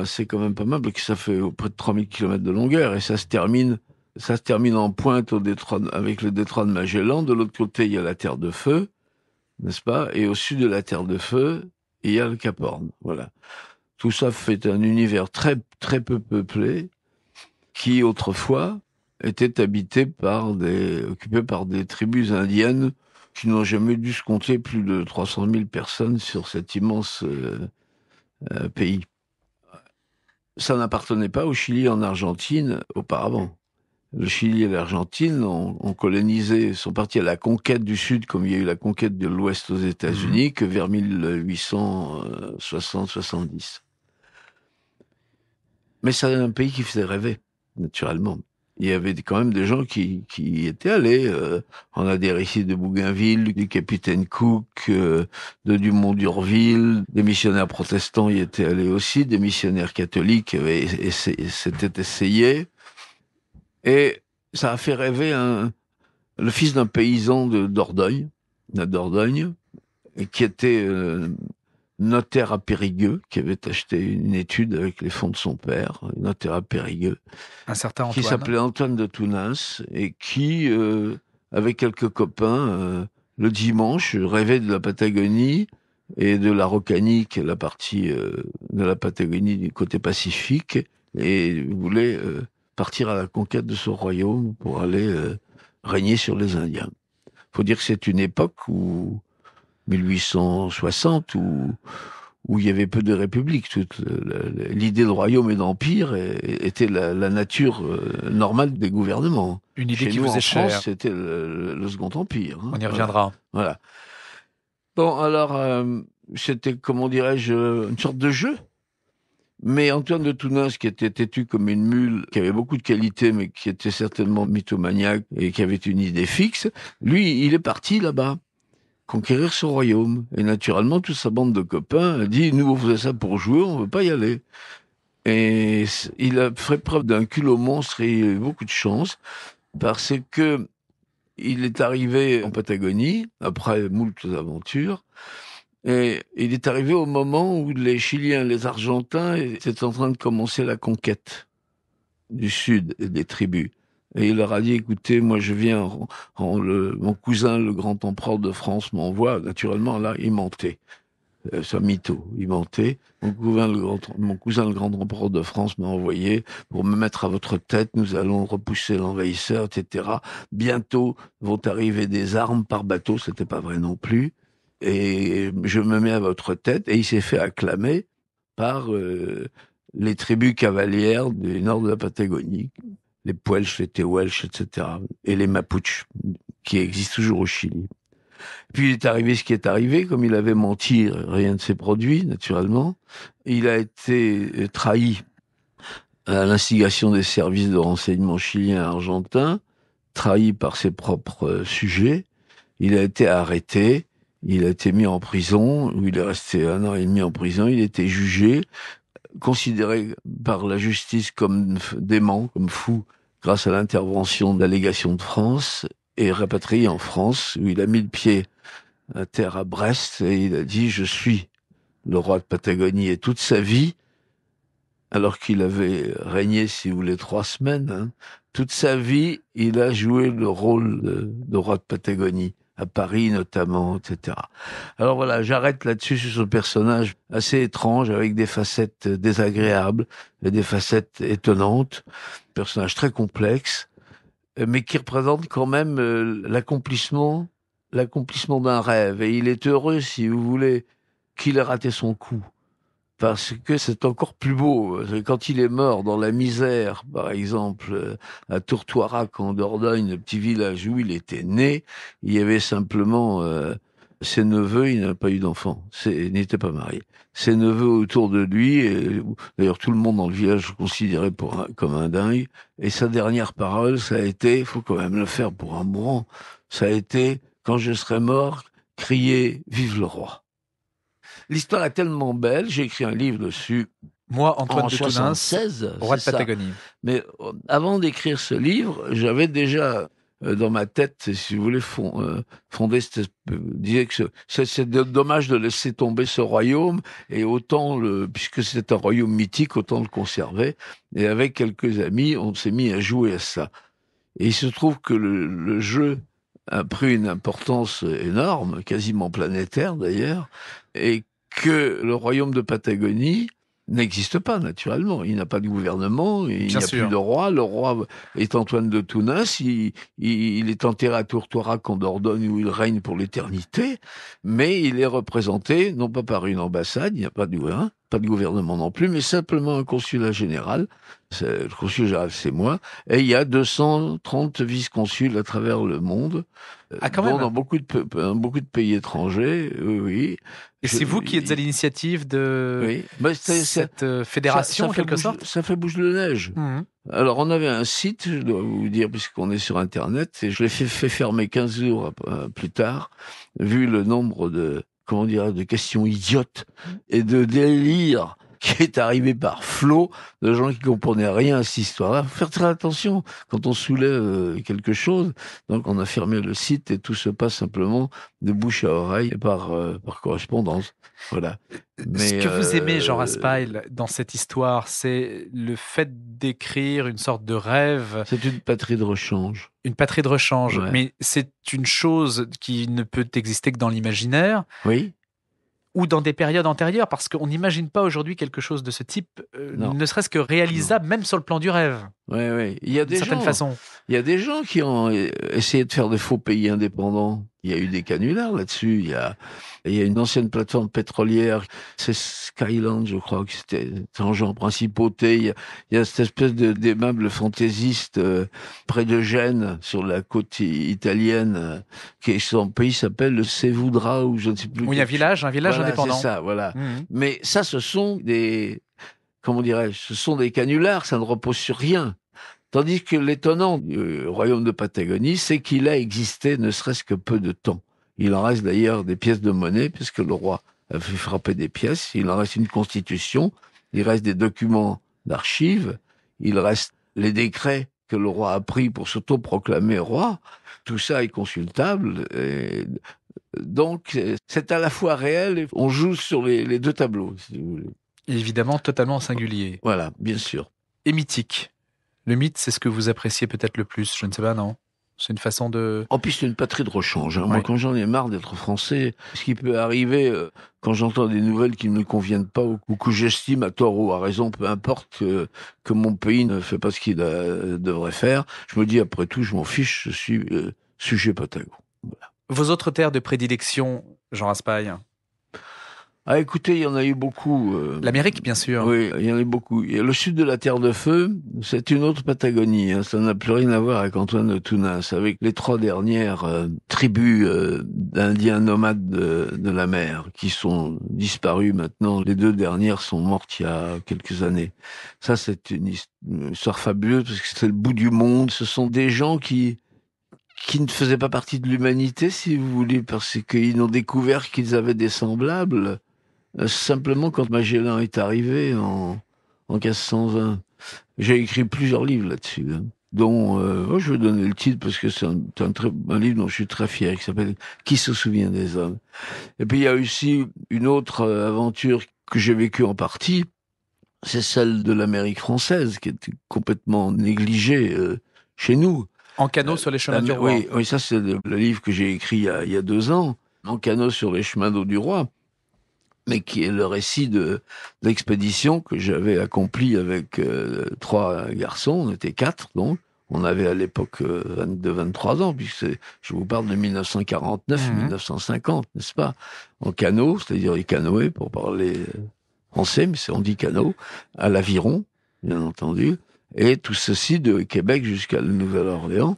C'est quand même pas mal, parce que ça fait près de 3000 km de longueur, et ça se termine en pointe avec le détroit de Magellan. De l'autre côté, il y a la Terre de Feu, n'est-ce pas ? Et au sud de la Terre de Feu, il y a le Cap Horn. Voilà. Tout ça fait un univers très, très peu peuplé, qui autrefois était occupé par des tribus indiennes qui n'ont jamais dû se compter plus de 300 000 personnes sur cet immense pays. Ça n'appartenait pas au Chili et en Argentine auparavant. Le Chili et l'Argentine ont colonisé, sont partis à la conquête du Sud, comme il y a eu la conquête de l'Ouest aux États-Unis, que vers 1860-70. Mais c'est un pays qui faisait rêver, naturellement. Il y avait quand même des gens qui y étaient allés. On a des récits de Bougainville, du capitaine Cook, de Dumont d'Urville. Des missionnaires protestants y étaient allés aussi. Des missionnaires catholiques s'étaient essayés. Et ça a fait rêver le fils d'un paysan de Dordogne, qui était notaire à Périgueux, qui avait acheté une étude avec les fonds de son père, notaire à Périgueux, un certain Antoine, qui s'appelait Antoine de Tounens, et qui, avec quelques copains, le dimanche, rêvait de la Patagonie, et de l'Araucanie, qui est la partie de la Patagonie du côté Pacifique, et il voulait partir à la conquête de ce royaume pour aller régner sur les Indiens. Faut dire que c'est une époque où 1860 où il y avait peu de républiques. L'idée de royaume et d'empire était la nature normale des gouvernements. Une idée Chez qui nous, vous en est France, chère. c'était le Second Empire. On y reviendra. Voilà. Bon, alors, c'était, comment dirais-je, une sorte de jeu. Mais Antoine de Tounens, qui était têtu comme une mule, qui avait beaucoup de qualités, mais qui était certainement mythomaniaque et qui avait une idée fixe, lui, il est parti là-bas conquérir ce royaume. Et naturellement, toute sa bande de copains a dit, nous, on faisait ça pour jouer, on veut pas y aller. Et il a fait preuve d'un culot monstre et il a eu beaucoup de chance, parce que il est arrivé en Patagonie, après moult aventures, et il est arrivé au moment où les Chiliens et les Argentins étaient en train de commencer la conquête du sud et des tribus. Et il leur a dit, écoutez, moi je viens, mon cousin, le grand empereur de France, m'envoie. Naturellement, là, il mentait. C'est un mytho, il mentait. Mon cousin, le grand empereur de France, m'a envoyé pour me mettre à votre tête. Nous allons repousser l'envahisseur, etc. Bientôt vont arriver des armes par bateau. C'était pas vrai non plus. Et je me mets à votre tête. Et il s'est fait acclamer par les tribus cavalières du nord de la Patagonie, les Puelches, les Tehuelches, etc. Et les Mapuches, qui existent toujours au Chili. Puis il est arrivé ce qui est arrivé, comme il avait menti, rien ne s'est produit, naturellement. Il a été trahi à l'instigation des services de renseignement chiliens et argentins, trahi par ses propres sujets. Il a été arrêté, il a été mis en prison, où il est resté 1 an et demi en prison, il a été jugé, considéré par la justice comme dément, comme fou, grâce à l'intervention de la légation de France, et rapatrié en France, où il a mis le pied à terre à Brest, et il a dit « Je suis le roi de Patagonie ». Et toute sa vie, alors qu'il avait régné, si vous voulez, 3 semaines, toute sa vie, il a joué le rôle de roi de Patagonie, à Paris notamment, etc. Alors voilà, j'arrête là-dessus sur ce personnage assez étrange, avec des facettes désagréables et des facettes étonnantes, personnage très complexe, mais qui représente quand même l'accomplissement d'un rêve. Et il est heureux, si vous voulez, qu'il ait raté son coup. Parce que c'est encore plus beau. Quand il est mort dans la misère, par exemple, à Tourtoirac, en Dordogne, le petit village où il était né, il y avait simplement ses neveux, il n'a pas eu d'enfant. Il n'était pas marié. Ses neveux autour de lui, et d'ailleurs tout le monde dans le village le considérait comme un dingue. Et sa dernière parole, ça a été, il faut quand même le faire pour un mourant, ça a été, quand je serai mort, crier « Vive le roi ». L'histoire est tellement belle, j'ai écrit un livre dessus. Moi, Antoine en de Tounens, 76, roi de c'est ça. Patagonie. Mais avant d'écrire ce livre, j'avais déjà dans ma tête, si vous voulez, fondé disait que c'est dommage de laisser tomber ce royaume, et autant puisque c'est un royaume mythique, autant le conserver. Et avec quelques amis, on s'est mis à jouer à ça. Et il se trouve que le jeu a pris une importance énorme, quasiment planétaire d'ailleurs, et que le royaume de Patagonie n'existe pas naturellement. Il n'a pas de gouvernement, il n'y a plus de roi. Le roi est Antoine de Tounens, il est enterré à Tourtoirac en Dordogne où il règne pour l'éternité, mais il est représenté non pas par une ambassade, il n'y a pas de gouvernement non plus, mais simplement un consulat général. Le consul général, c'est moi, et il y a 230 vice-consuls à travers le monde, quand même. dans beaucoup de pays étrangers, oui. Et c'est vous qui êtes à l'initiative de cette fédération, en quelque sorte ? Ça fait bouche de neige. Mmh. Alors, on avait un site, je dois vous dire, puisqu'on est sur Internet, et je l'ai fait fermer 15 jours plus tard, vu le nombre de questions idiotes et de délires qui est arrivé par flot de gens qui comprenaient rien à cette histoire-là. Faut faire très attention quand on soulève quelque chose. Donc on a fermé le site et tout se passe simplement de bouche à oreille par correspondance. Voilà. Mais, ce que vous aimez, Jean Raspail, dans cette histoire, c'est le fait d'écrire une sorte de rêve. C'est une patrie de rechange. Une patrie de rechange. Ouais. Mais c'est une chose qui ne peut exister que dans l'imaginaire. Oui. ou dans des périodes antérieures, parce qu'on n'imagine pas aujourd'hui quelque chose de ce type, ne serait-ce que réalisable, même sur le plan du rêve. Oui. D'une certaine façon. Il y a des gens qui ont essayé de faire des faux pays indépendants. Il y a eu des canulars là-dessus. Il y a une ancienne plateforme pétrolière, c'est Skyland, je crois, que c'était en genre principauté. Il y a cette espèce d'immeuble fantaisiste près de Gênes, sur la côte italienne, qui son pays s'appelle le Sévoudra, ou je ne sais plus. Oui, un village voilà, indépendant. C'est ça, voilà. Mais ça, ce sont comment dirais-je, ce sont des canulars, ça ne repose sur rien. Tandis que l'étonnant du royaume de Patagonie, c'est qu'il a existé ne serait-ce que peu de temps. Il en reste d'ailleurs des pièces de monnaie, puisque le roi a fait frapper des pièces. Il en reste une constitution, il reste des documents d'archives, il reste les décrets que le roi a pris pour s'autoproclamer roi. Tout ça est consultable. Et donc, c'est à la fois réel et on joue sur les deux tableaux, si vous voulez. Évidemment, totalement singulier. Voilà, bien sûr. Et mythique. Le mythe, c'est ce que vous appréciez peut-être le plus, je ne sais pas, non? C'est une façon de... En plus, c'est une patrie de rechange. Oui. Moi, quand j'en ai marre d'être français, ce qui peut arriver quand j'entends des nouvelles qui ne me conviennent pas ou que j'estime à tort ou à raison, peu importe, que mon pays ne fait pas ce qu'il devrait faire, je me dis, après tout, je m'en fiche, je suis sujet patagon. Voilà. Vos autres terres de prédilection, Jean Raspail? Ah, écoutez, il y en a eu beaucoup. L'Amérique, bien sûr. Oui, il y en a eu beaucoup. Et le sud de la Terre de Feu, c'est une autre Patagonie. Hein. Ça n'a plus rien à voir avec Antoine de Tounas, avec les 3 dernières tribus d'Indiens nomades de la mer, qui sont disparues maintenant. Les 2 dernières sont mortes il y a quelques années. Ça, c'est une histoire fabuleuse, parce que c'est le bout du monde. Ce sont des gens qui ne faisaient pas partie de l'humanité, si vous voulez, parce qu'ils ont découvert qu'ils avaient des semblables. Simplement quand Magellan est arrivé en 1520. J'ai écrit plusieurs livres là-dessus, hein, dont je vais donner le titre parce que c'est un livre dont je suis très fier, qui s'appelle « Qui se souvient des hommes ?» Et puis il y a aussi une autre aventure que j'ai vécue en partie, c'est celle de l'Amérique française, qui est complètement négligée chez nous. En canot sur les chemins du roi. Oui, ça c'est le livre que j'ai écrit il y a 2 ans, En canot sur les chemins d'eau du roi, mais qui est le récit de l'expédition que j'avais accomplie avec 3 garçons, on était 4 donc, on avait à l'époque de 23 ans, puisque je vous parle de 1949-1950, n'est-ce pas? En canot, c'est-à-dire les canoës, pour parler français, mais on dit canot, à l'Aviron, bien entendu, et tout ceci de Québec jusqu'à la Nouvelle-Orléans,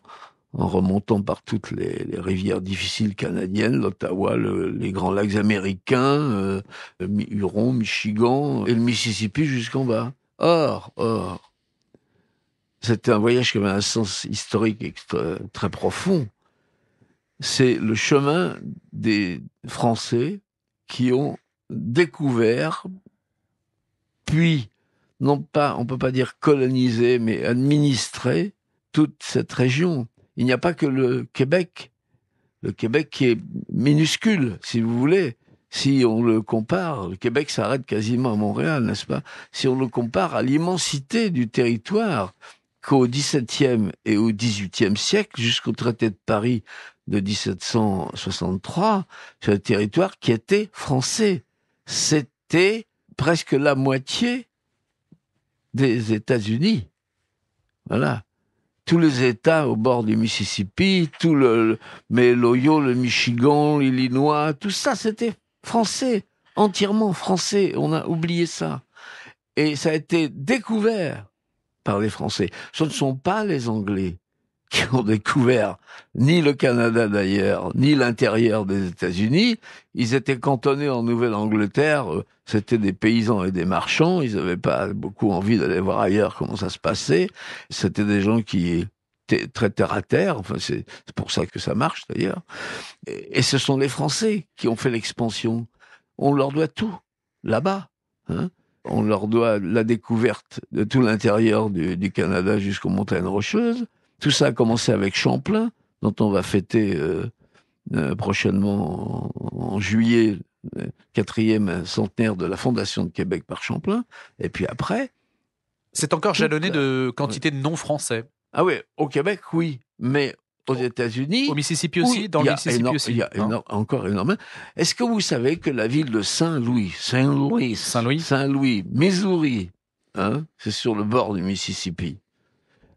en remontant par toutes les rivières difficiles canadiennes, l'Ottawa, les grands lacs américains, Huron, Michigan, et le Mississippi jusqu'en bas. Or, c'était un voyage qui avait un sens historique très profond. C'est le chemin des Français qui ont découvert, puis, non pas, on peut pas dire colonisé, mais administré toute cette région. Il n'y a pas que le Québec qui est minuscule, si vous voulez. Si on le compare, le Québec s'arrête quasiment à Montréal, n'est-ce pas? Si on le compare à l'immensité du territoire qu'au XVIIe et au XVIIIe siècle, jusqu'au traité de Paris de 1763, c'est un territoire qui était français. C'était presque la moitié des États-Unis. Voilà. Tous les États au bord du Mississippi, mais l'Ohio, le Michigan, l'Illinois, tout ça, c'était français, entièrement français. On a oublié ça. Et ça a été découvert par les Français. Ce ne sont pas les Anglais qui ont découvert ni le Canada d'ailleurs, ni l'intérieur des États-Unis. Ils étaient cantonnés en Nouvelle-Angleterre. C'était des paysans et des marchands. Ils n'avaient pas beaucoup envie d'aller voir ailleurs comment ça se passait. C'était des gens qui étaient très terre à terre. Enfin, c'est pour ça que ça marche d'ailleurs. Et ce sont les Français qui ont fait l'expansion. On leur doit tout là-bas. Hein. On leur doit la découverte de tout l'intérieur du Canada jusqu'aux montagnes Rocheuses. Tout ça a commencé avec Champlain, dont on va fêter prochainement en juillet, 4e centenaire de la fondation de Québec par Champlain. Et puis après... C'est encore jalonné de quantité de noms français. Ah oui, au Québec, oui. Mais aux États-Unis. Au Mississippi aussi, dans le Mississippi aussi. Il y a encore énormément. Est-ce que vous savez que la ville de Saint-Louis, Missouri, hein, c'est sur le bord du Mississippi.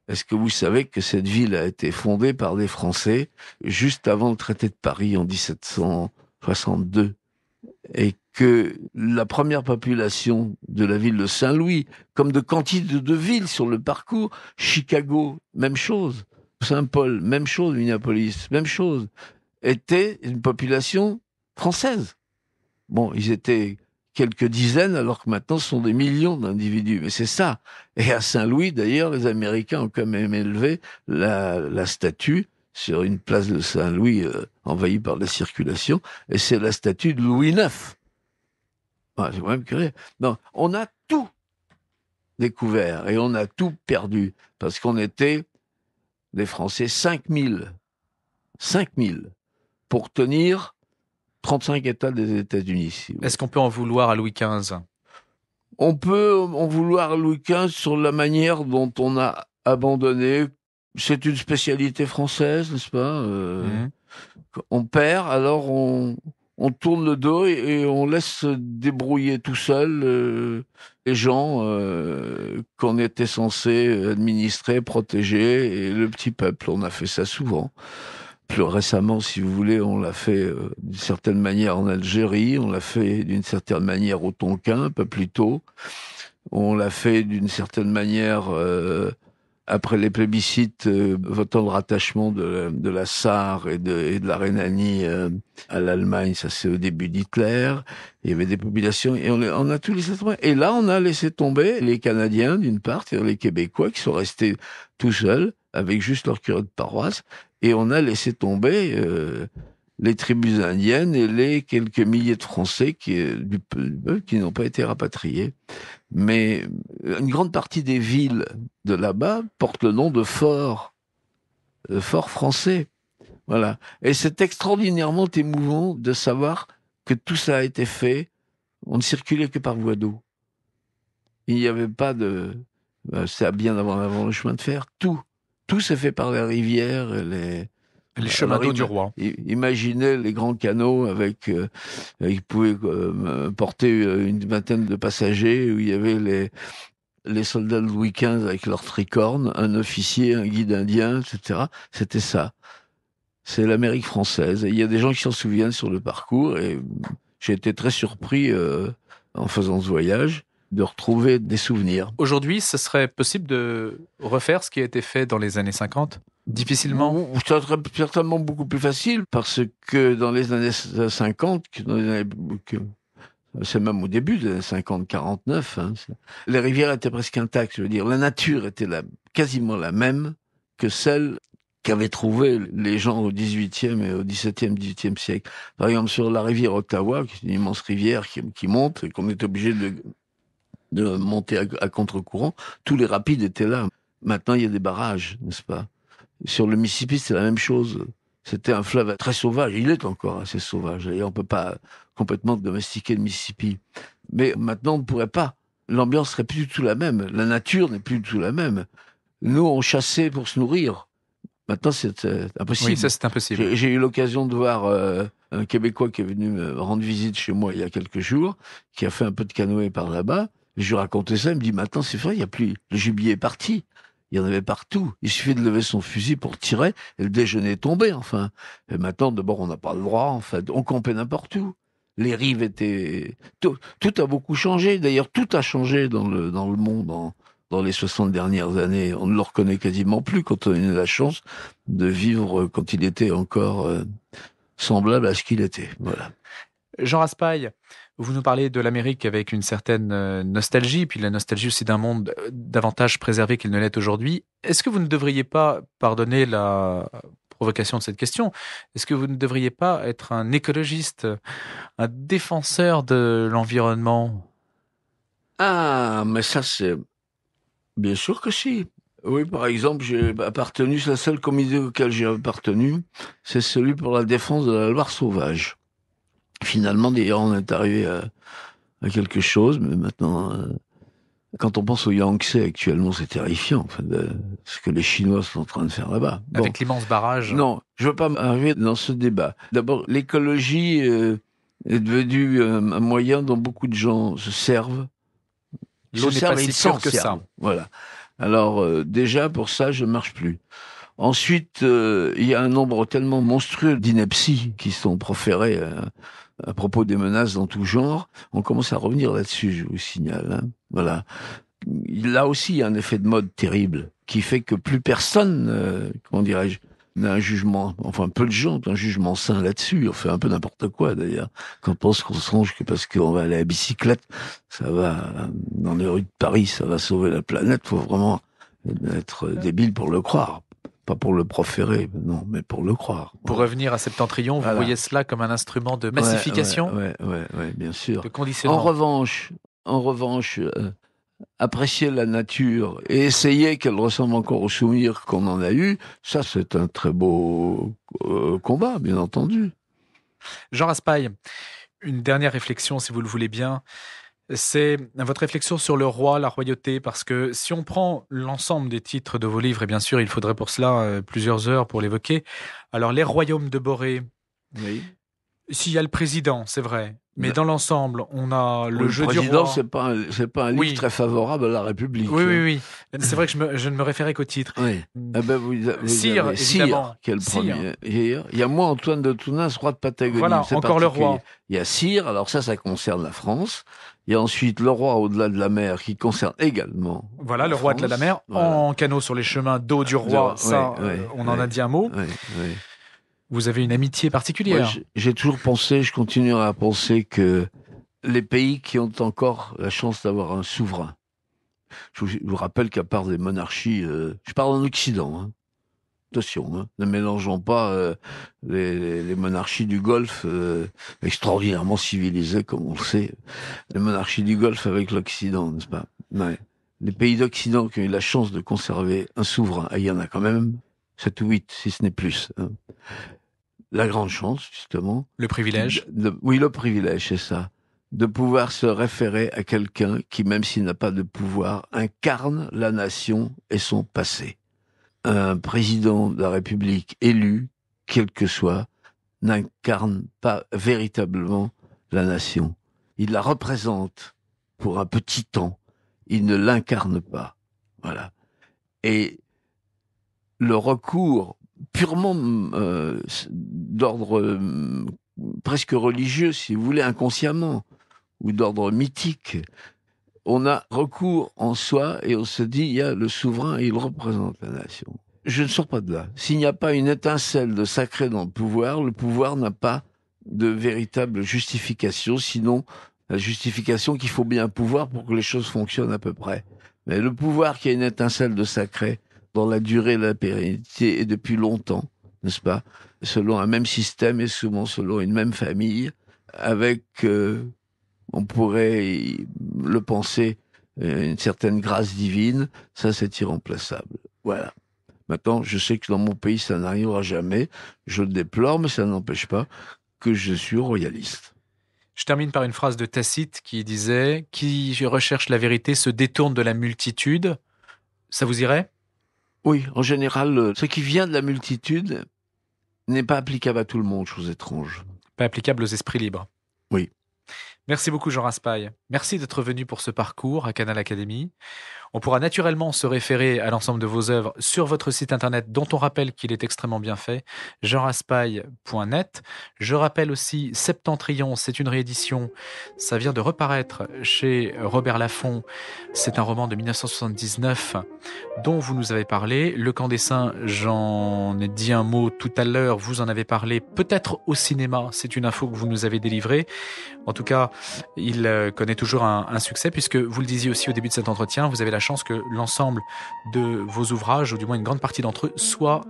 Est-ce que vous savez que cette ville a été fondée par des Français juste avant le traité de Paris en 1762 et que la première population de la ville de Saint-Louis, comme de quantité de villes sur le parcours, Chicago, même chose, Saint-Paul, même chose, Minneapolis, même chose, était une population française. Bon, ils étaient quelques dizaines, alors que maintenant ce sont des millions d'individus. Mais c'est ça. Et à Saint-Louis, d'ailleurs, les Américains ont quand même élevé la statue sur une place de Saint-Louis envahie par la circulation, et c'est la statue de Louis IX. Ah, c'est quand même curieux. Non, on a tout découvert et on a tout perdu, parce qu'on était, les Français, 5000 pour tenir 35 États des États-Unis. Si Est-ce qu'on peut en vouloir à Louis XV? On peut en vouloir à Louis XV sur la manière dont on a abandonné. C'est une spécialité française, n'est-ce pas On perd, alors on tourne le dos et on laisse se débrouiller tout seul les gens qu'on était censé administrer, protéger, et le petit peuple. On a fait ça souvent. Plus récemment, si vous voulez, on l'a fait d'une certaine manière en Algérie, on l'a fait d'une certaine manière au Tonkin, un peu plus tôt. On l'a fait d'une certaine manière après les plébiscites votant le rattachement de la Sarre et de la Rhénanie à l'Allemagne. Ça, c'est au début d'Hitler. Il y avait des populations et on a tout laissé tomber. Et là, on a laissé tomber les Canadiens d'une part, et les Québécois qui sont restés tout seuls avec juste leur curé de paroisse. Et on a laissé tomber les tribus indiennes et les quelques milliers de Français qui n'ont pas été rapatriés. Mais une grande partie des villes de là-bas portent le nom de forts français. Voilà. Et c'est extraordinairement émouvant de savoir que tout ça a été fait. On ne circulait que par voie d'eau. Il n'y avait pas de... C'est bien avant le chemin de fer. Tout s'est fait par les rivières et les chemins d'eau du roi. Imaginez les grands canaux avec, ils pouvaient porter une vingtaine de passagers, où il y avait les soldats de Louis XV avec leurs tricornes, un officier, un guide indien, etc. C'était ça. C'est l'Amérique française. Et il y a des gens qui s'en souviennent sur le parcours, et j'ai été très surpris en faisant ce voyage de retrouver des souvenirs. Aujourd'hui, ce serait possible de refaire ce qui a été fait dans les années 50 ? Difficilement. Ça serait certainement beaucoup plus facile, parce que dans les années 50, c'est même au début des années 50, 49, hein, les rivières étaient presque intactes. Je veux dire, la nature était quasiment la même que celle qu'avaient trouvée les gens au XVIIIe et au XVIIe, XVIIIe siècle. Par exemple, sur la rivière Ottawa, qui est une immense rivière qui monte et qu'on est obligé de monter à contre-courant, tous les rapides étaient là. Maintenant, il y a des barrages, n'est-ce pas? Sur le Mississippi, c'est la même chose. C'était un fleuve très sauvage. Il est encore assez sauvage. Et on peut pas complètement domestiquer le Mississippi. Mais maintenant, on ne pourrait pas. L'ambiance serait plus du tout la même. La nature n'est plus du tout la même. Nous, on chassait pour se nourrir. Maintenant, c'est impossible. Oui, ça, c'est impossible. J'ai eu l'occasion de voir un Québécois qui est venu me rendre visite chez moi il y a quelques jours, qui a fait un peu de canoë par là-bas. Je lui racontais ça, il me dit, maintenant, c'est vrai, il y a plus, le gibier est parti. Il y en avait partout. Il suffit de lever son fusil pour tirer, et le déjeuner est tombé, enfin. Et maintenant, d'abord, on n'a pas le droit, en fait. On campait n'importe où. Les rives étaient... Tout a beaucoup changé. D'ailleurs, tout a changé dans le monde dans les 60 dernières années. On ne le reconnaît quasiment plus quand on a eu la chance de vivre quand il était encore semblable à ce qu'il était. Voilà. Jean Raspail, vous nous parlez de l'Amérique avec une certaine nostalgie, puis la nostalgie aussi d'un monde davantage préservé qu'il ne l'est aujourd'hui. Est-ce que vous ne devriez pas, pardonner la provocation de cette question, est-ce que vous ne devriez pas être un écologiste, un défenseur de l'environnement? Ah, mais ça c'est... Bien sûr que si. Oui, par exemple, c'est la seule comité auquel j'ai appartenu, c'est celui pour la défense de la Loire sauvage. Finalement, d'ailleurs, on est arrivé à quelque chose, mais maintenant, Quand on pense au Yangtze actuellement, c'est terrifiant, enfin, ce que les Chinois sont en train de faire là-bas. Bon. Avec l'immense barrage. Non, je veux pas m'arriver dans ce débat. D'abord, l'écologie est devenue un moyen dont beaucoup de gens se servent. L'eau n'est pas si pure que ça. Voilà. Alors déjà pour ça, je marche plus. Ensuite, il y a un nombre tellement monstrueux d'inepties qui sont proférées à propos des menaces dans tout genre. On commence à revenir là-dessus, je vous signale. Hein. Voilà. Là aussi, il y a un effet de mode terrible qui fait que plus personne, comment dirais-je, n'a un jugement, enfin peu de gens ont un jugement sain là-dessus. On fait un peu n'importe quoi d'ailleurs. Quand on pense qu'on songe que parce qu'on va aller à bicyclette, ça va dans les rues de Paris, ça va sauver la planète. Faut vraiment être débile pour le croire. Pas pour le proférer, non, mais pour le croire. Pour revenir à Septentrion, vous voyez cela comme un instrument de massification, ouais, bien sûr. de conditionnement. En revanche, apprécier la nature et essayer qu'elle ressemble encore aux souvenirs qu'on en a eus, ça c'est un très beau combat, bien entendu. Jean Raspail, une dernière réflexion, si vous le voulez bien. C'est votre réflexion sur le roi, la royauté, parce que si on prend l'ensemble des titres de vos livres, et bien sûr il faudrait pour cela plusieurs heures pour l'évoquer, alors les royaumes de Borée, oui. S'il y a le président, c'est vrai, mais dans l'ensemble, on a le jeu du roi. Le président, c'est pas un livre très favorable à la République. Oui. C'est vrai que je ne me référais qu'au titre. Oui. Vous Sire, avez évidemment. Qui est le premier. Il y a moi, Antoine de Tounens, roi de Patagonie. Voilà, encore le roi. Il y a Sire, alors ça concerne la France. Il y a ensuite le roi au-delà de la mer, qui concerne également. Voilà, le roi au-delà de la mer, en canot sur les chemins d'eau du roi. On en a dit un mot. Oui. Vous avez une amitié particulière. Moi, j'ai toujours pensé, je continuerai à penser que les pays qui ont encore la chance d'avoir un souverain. Je vous rappelle qu'à part des monarchies, je parle en Occident, hein. Attention, hein, ne mélangeons pas les monarchies du Golfe, extraordinairement civilisées, comme on le sait, les monarchies du Golfe avec l'Occident, n'est-ce pas? Ouais. Les pays d'Occident qui ont eu la chance de conserver un souverain, et il y en a quand même 7 ou 8, si ce n'est plus. Hein. La grande chance, justement. Le privilège. Oui, le privilège, c'est ça. De pouvoir se référer à quelqu'un qui, même s'il n'a pas de pouvoir, incarne la nation et son passé. Un président de la République élu, quel que soit, n'incarne pas véritablement la nation. Il la représente pour un petit temps. Il ne l'incarne pas. Voilà. Et le recours purement d'ordre presque religieux, si vous voulez, inconsciemment, ou d'ordre mythique, on a recours en soi et on se dit, il y a le souverain et il représente la nation. Je ne sors pas de là. S'il n'y a pas une étincelle de sacré dans le pouvoir n'a pas de véritable justification, sinon la justification qu'il faut bien un pouvoir pour que les choses fonctionnent à peu près. Mais le pouvoir qui a une étincelle de sacré dans la durée de la pérennité et depuis longtemps, n'est-ce pas, selon un même système et souvent selon une même famille, avec, on pourrait le penser, une certaine grâce divine, ça c'est irremplaçable. Voilà. Maintenant, je sais que dans mon pays, ça n'arrivera jamais. Je le déplore, mais ça n'empêche pas que je suis royaliste. Je termine par une phrase de Tacite qui disait « Qui recherche la vérité se détourne de la multitude ». Ça vous irait ? Oui, en général, ce qui vient de la multitude n'est pas applicable à tout le monde, chose étrange. Pas applicable aux esprits libres. Oui. Merci beaucoup Jean Raspail. Merci d'être venu pour ce parcours à Canal Académie. On pourra naturellement se référer à l'ensemble de vos œuvres sur votre site internet dont on rappelle qu'il est extrêmement bien fait, jeanraspail.net. Je rappelle aussi Septentrion, c'est une réédition. Ça vient de reparaître chez Robert Laffont. C'est un roman de 1979 dont vous nous avez parlé. Le Camp des Saints, j'en ai dit un mot tout à l'heure, vous en avez parlé peut-être au cinéma. C'est une info que vous nous avez délivrée. En tout cas, il connaît toujours un succès puisque vous le disiez aussi au début de cet entretien, vous avez la chance que l'ensemble de vos ouvrages, ou du moins une grande partie d'entre eux, soient